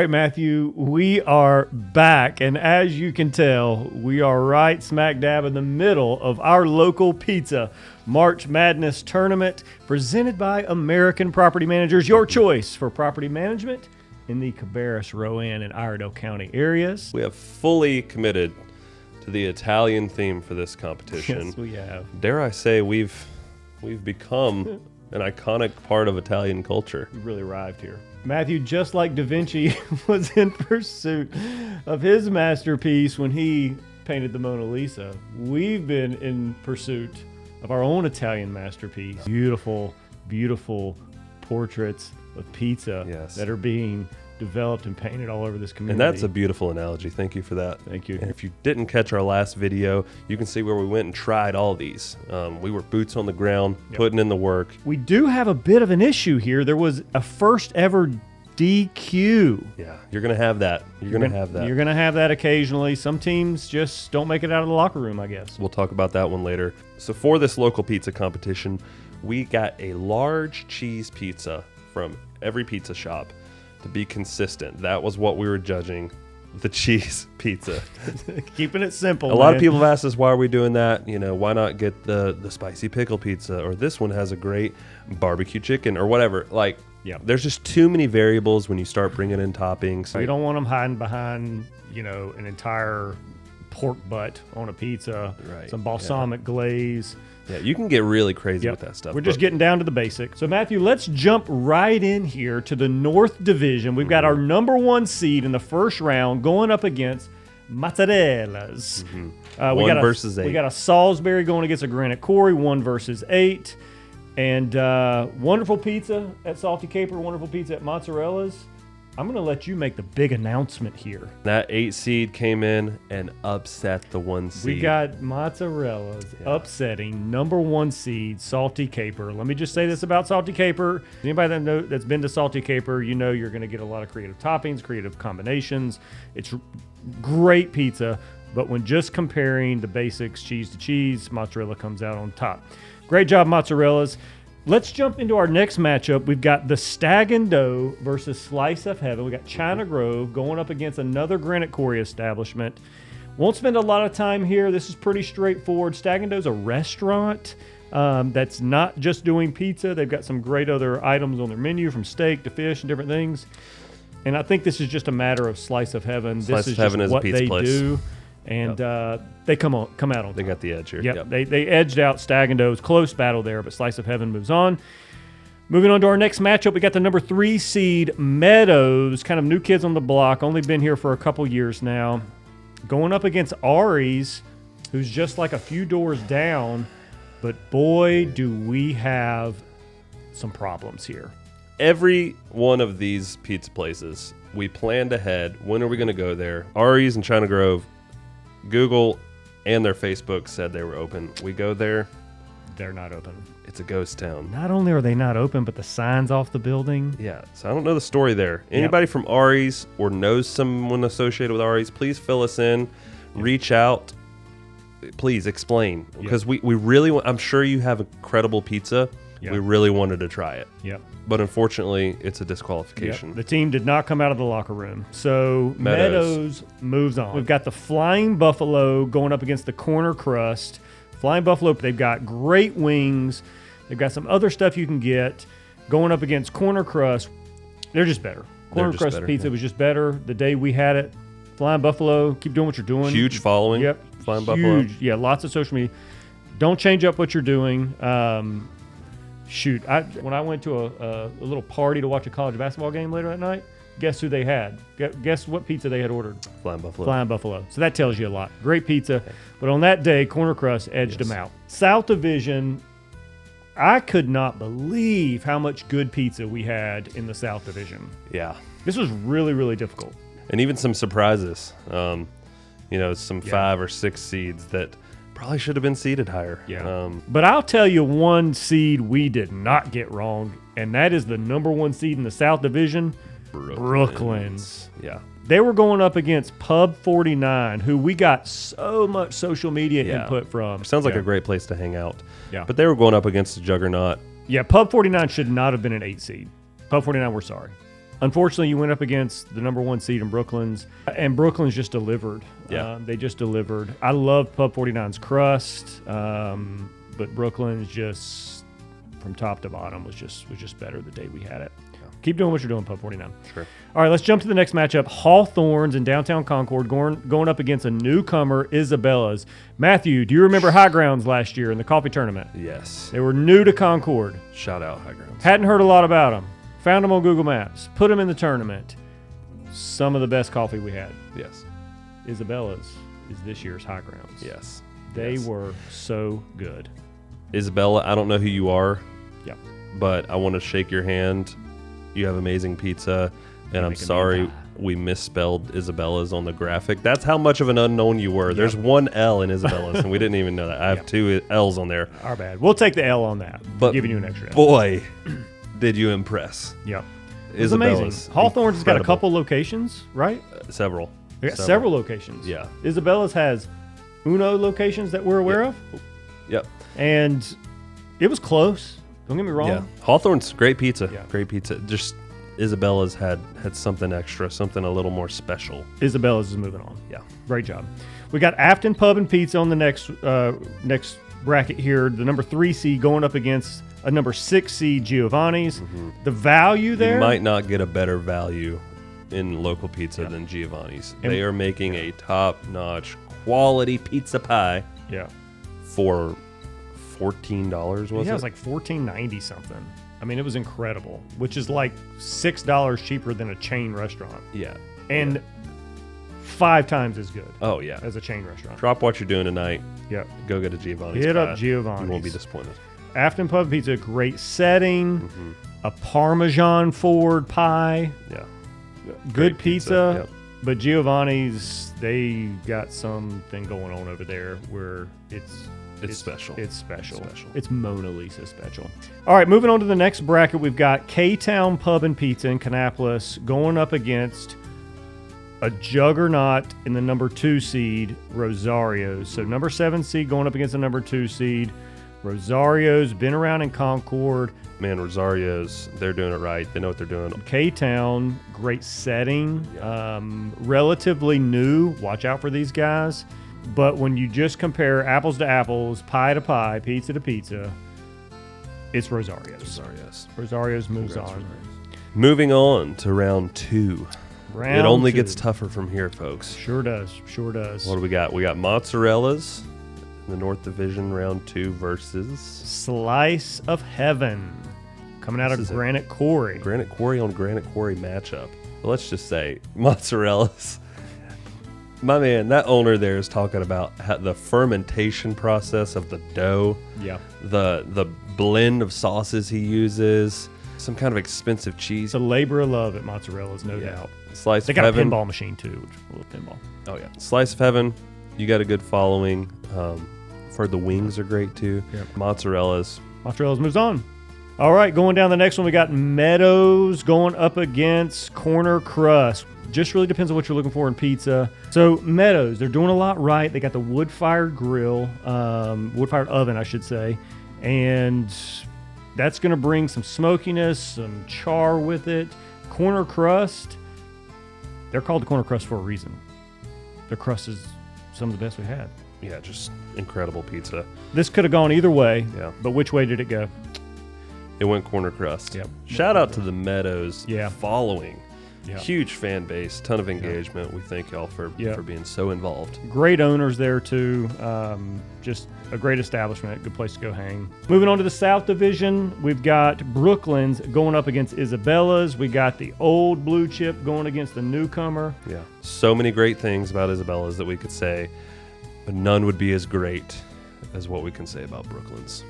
All right, Matthew, we are back, and as you can tell, we are right smack dab in the middle of our local pizza March Madness tournament presented by American Property Managers, your choice for property management in the Cabarrus, Rowan, and Iredell County areas. We have fully committed to the Italian theme for this competition. Yes, we have. Dare I say we've become an iconic part of Italian culture. We really arrived here. Matthew, just like Da Vinci was in pursuit of his masterpiece when he painted the Mona Lisa, we've been in pursuit of our own Italian masterpiece. Beautiful, beautiful portraits of pizza that are being developed and painted all over this community. And that's a beautiful analogy. Thank you for that. Thank you. And if you didn't catch our last video, you can see where we went and tried all these. We were boots on the ground, putting in the work. We do have a bit of an issue here. There was a first ever DQ. Yeah, you're going to have that. You're going to have that. You're going to have that occasionally. Some teams just don't make it out of the locker room, I guess. We'll talk about that one later. So for this local pizza competition, we got a large cheese pizza from every pizza shop to be consistent. That was what we were judging, the cheese pizza. Keeping it simple. A lot of people have asked us, why are we doing that? You know, why not get the spicy pickle pizza, or this one has a great barbecue chicken, or whatever. Like, there's just too many variables when you start bringing in toppings. You don't want them hiding behind, an entire pork butt on a pizza, some balsamic glaze. Yeah, you can get really crazy with that stuff. We're just getting down to the basics. So, Matthew, let's jump right in here to the North Division. We've got our number one seed in the first round going up against Mozzarellas. 1 versus 8. We got a Salisbury going against a Granite Quarry, 1 versus 8. And wonderful pizza at Salty Caper, wonderful pizza at Mozzarella's. I'm going to let you make the big announcement here. That 8 seed came in and upset the 1 seed. We got Mozzarella's upsetting number 1 seed, Salty Caper. Let me just say this about Salty Caper. Anybody that's been to Salty Caper, you know you're going to get a lot of creative toppings, creative combinations. It's great pizza, but when just comparing the basics, cheese to cheese, mozzarella comes out on top. Great job, Mozzarella's. Let's jump into our next matchup. We've got the Stag and Dough versus Slice of Heaven. We got China Grove going up against another Granite Quarry establishment. Won't spend a lot of time here. This is pretty straightforward. Stag and Dough's a restaurant that's not just doing pizza. They've got some great other items on their menu, from steak to fish and different things. And I think this is just a matter of Slice of Heaven. Slice this is of Heaven just is what a pizza they place. Do. And they come out on top. They got the edge here. Yep. They edged out Stag and Dough's close battle there, but Slice of Heaven moves on. Moving on to our next matchup, we got the number 3 seed Meadows, kind of new kids on the block, only been here for a couple years now, going up against Ari's, who's just like a few doors down, but boy, do we have some problems here. Every one of these pizza places, we planned ahead. When are we going to go there? Ari's and China Grove, Google and their Facebook said they were open. We go there. They're not open. It's a ghost town. Not only are they not open, but the signs off the building. Yeah, so I don't know the story there. Anybody from Ari's or knows someone associated with Ari's, please fill us in. Reach out. Please explain. Because we really want, I'm sure you have incredible pizza. We really wanted to try it. Yep. But unfortunately, it's a disqualification. The team did not come out of the locker room. So Meadows moves on. We've got the Flying Buffalo going up against the Corner Crust. Flying Buffalo, they've got great wings. They've got some other stuff you can get. Going up against Corner Crust, they're just better. Corner Crust pizza was just better the day we had it. Flying Buffalo, keep doing what you're doing. Huge following. Yep. Flying Buffalo. Yeah, lots of social media. Don't change up what you're doing. When I went to a little party to watch a college basketball game later that night, guess who they had? Guess what pizza they had ordered? Flying Buffalo. Flying Buffalo. So that tells you a lot. Great pizza. But on that day, Corner Crust edged them out. South Division, I could not believe how much good pizza we had in the South Division. Yeah. This was really, really difficult. And even some surprises. Some 5 or 6 seeds that probably should have been seeded higher. Yeah. But I'll tell you one seed we did not get wrong, and that is the number 1 seed in the South Division, Brooklyn's. Yeah. They were going up against Pub 49, who we got so much social media input from. Sounds like a great place to hang out. Yeah. But they were going up against a juggernaut. Yeah, Pub 49 should not have been an 8 seed. Pub 49, we're sorry. Unfortunately, you went up against the number 1 seed in Brooklands, and Brooklands just delivered. Yeah. They just delivered. I love Pub 49's crust, but Brooklands just, from top to bottom, was just better the day we had it. Keep doing what you're doing, Pub 49. Sure. All right, let's jump to the next matchup. Hawthorns in downtown Concord going up against a newcomer, Isabella's. Matthew, do you remember High Grounds last year in the coffee tournament? Yes. They were new to Concord. Shout out High Grounds. Hadn't heard a lot about them. Found them on Google Maps. Put them in the tournament. Some of the best coffee we had. Yes. Isabella's is this year's High Grounds. Yes. They Yes. were so good. Isabella, I don't know who you are, Yep. but I want to shake your hand. You have amazing pizza, and I'm Make a sorry mean pie. we misspelled Isabella's on the graphic. That's how much of an unknown you were. There's one L in Isabella's, and we didn't even know that. I have Yep. 2 L's on there. Our bad. We'll take the L on that. But giving you an extra L. Boy, did you impress. Yep. It was amazing. Isabella's Hawthorns has got a incredible. couple locations, right? Several. They got several locations. Yeah. Isabella's has Uno locations that we're aware of, Yep. and it was close. Don't get me wrong. Yeah. Hawthorne's great pizza. Yeah. Great pizza. Just Isabella's had something extra, something a little more special. Isabella's is moving on. Yeah. Great job. We got Afton Pub and Pizza on the next bracket here. The number 3 seed going up against a number 6 seed, Giovanni's. The value there. You might not get a better value in local pizza than Giovanni's. And- They are making a top-notch quality pizza pie Yeah. for $14, was Yeah, it it? was like $14.90 something. I mean, it was incredible, which is like $6 cheaper than a chain restaurant, Yeah. and 5 times as good Oh, yeah. as a chain restaurant. Drop what you're doing tonight. Yeah. Go get a Giovanni's Hit up pie. Giovanni's. You won't be disappointed. Afton Pub Pizza, great setting, a Parmesan forward pie, Yeah. good Great pizza. Yep. But Giovanni's, they got something going on over there where it's special. It's special. Special. It's Mona Lisa special. All right, moving on to the next bracket, we've got K-Town Pub and Pizza in Kannapolis going up against a juggernaut in the number 2 seed, Rosario's. So number 7 seed going up against the number 2 seed. Rosario's been around in Concord. Man, Rosario's, they're doing it right. They know what they're doing. K-Town, great setting, relatively new. Watch out for these guys. But when you just compare apples to apples, pie to pie, pizza to pizza, it's Rosario's. Rosario's moves Congrats, on. Moving on to round 2. Round It only 2. gets tougher from here, folks. Sure does. Sure does. What do we got? We got Mozzarella's in the North Division round 2 versus Slice of Heaven coming out This of is a Granite Quarry. Granite Quarry on Granite Quarry matchup. But let's just say Mozzarella's. My man, that owner there is talking about the fermentation process of the dough, Yeah. the blend of sauces he uses, some kind of expensive cheese. It's a labor of love at Mozzarella's, no doubt. Slice They of got heaven. a pinball machine too, which is a little pinball. Oh yeah, Slice of Heaven. You got a good following. For the wings are great too. Yep. Mozzarella's. Mozzarella's moves on. All right, going down the next one, we got Meadows going up against Corner Crust. Just really depends on what you're looking for in pizza. So Meadows, they're doing a lot right. They got the wood-fired grill, wood-fired oven, I should say, and that's going to bring some smokiness, some char with it. Corner Crust, they're called the Corner Crust for a reason. Their crust is some of the best we had. Yeah, just incredible pizza. This could have gone either way, Yeah. but which way did it go? It went Corner Crust. Yep. Shout out to the Meadows Yeah. following. Yeah. Huge fan base, ton of engagement. We thank y'all for being so involved. Great owners there too. Just a great establishment, good place to go hang. Moving on to the South Division, we've got Brooklands going up against Isabella's. We got the old blue chip going against the newcomer. Yeah. So many great things about Isabella's that we could say, but none would be as great as what we can say about Brooklands.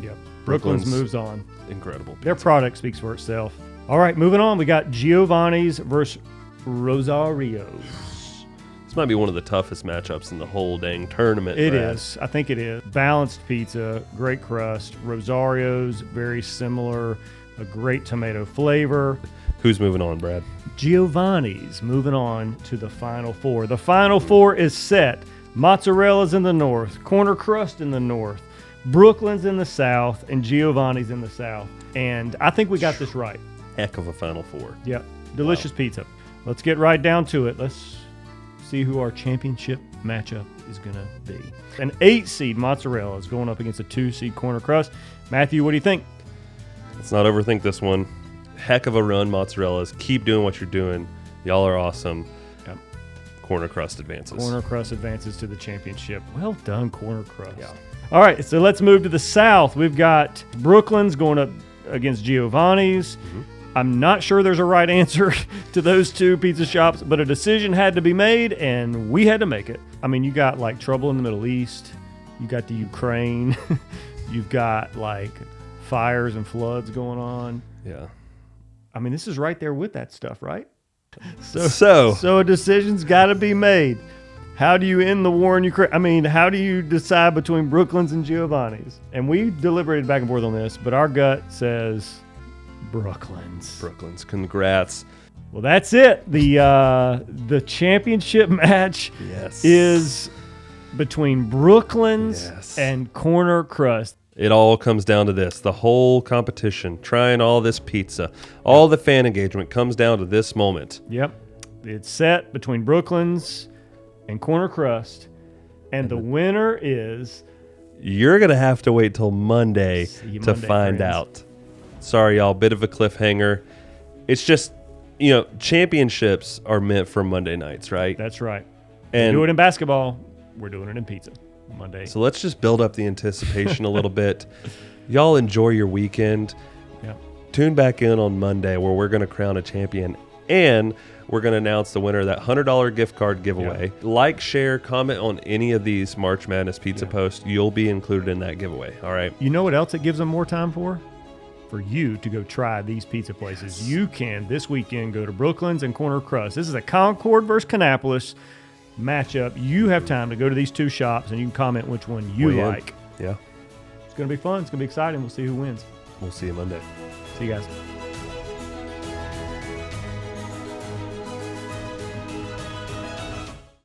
Yep. Brooklands. Brooklands moves on. Incredible pizza. Their product speaks for itself. All right, moving on. We got Giovanni's versus Rosario's. This might be one of the toughest matchups in the whole dang tournament. It Brad. is. I think it is. Balanced pizza, great crust. Rosario's, very similar, a great tomato flavor. Who's moving on, Brad? Giovanni's moving on to the Final Four. The Final Four is set. Mozzarella's in the north, Corner Crust in the north, Brooklands in the south, and Giovanni's in the south. And I think we got this right. Heck of a Final Four. Yep. Delicious pizza. Let's get right down to it. Let's see who our championship matchup is going to be. An 8-seed mozzarella is going up against a 2-seed corner crust. Matthew, what do you think? Let's not overthink this one. Heck of a run, mozzarellas. Keep doing what you're doing. Y'all are awesome. Yep. Corner crust advances. Corner crust advances to the championship. Well done, corner crust. Yeah. All right, so let's move to the south. We've got Brooklyn's going up against Giovanni's. I'm not sure there's a right answer to those two pizza shops, but a decision had to be made, and we had to make it. I mean, you got like trouble in the Middle East. You got the Ukraine. You've got like fires and floods going on. Yeah. I mean, this is right there with that stuff, right? So a decision's got to be made. How do you end the war in Ukraine? I mean, how do you decide between Brooklyn's and Giovanni's? And we deliberated back and forth on this, but our gut says Brooklyn's. Brooklyn's, congrats. Well, that's it. The championship match is between Brooklyn's and Corner Crust. It all comes down to this. The whole competition, trying all this pizza, all the fan engagement comes down to this moment. Yep. It's set between Brooklyn's and Corner Crust, and the winner is... You're going to have to wait till Monday to find out. Sorry, y'all. Bit of a cliffhanger. It's just, championships are meant for Monday nights, right? That's right. And we do it in basketball. We're doing it in pizza Monday. So let's just build up the anticipation a little bit. Y'all enjoy your weekend. Yep. Tune back in on Monday where we're going to crown a champion and we're going to announce the winner of that $100 gift card giveaway. Like, share, comment on any of these March Madness pizza posts. You'll be included in that giveaway. All right. You know what else it gives them more time for? For you to go try these pizza places. Yes. You can, this weekend, go to Brooklyn's and Corner Crust. This is a Concord versus Kannapolis matchup. You have time to go to these two shops, and you can comment which one you like. Yeah. It's going to be fun. It's going to be exciting. We'll see who wins. We'll see you Monday. See you guys.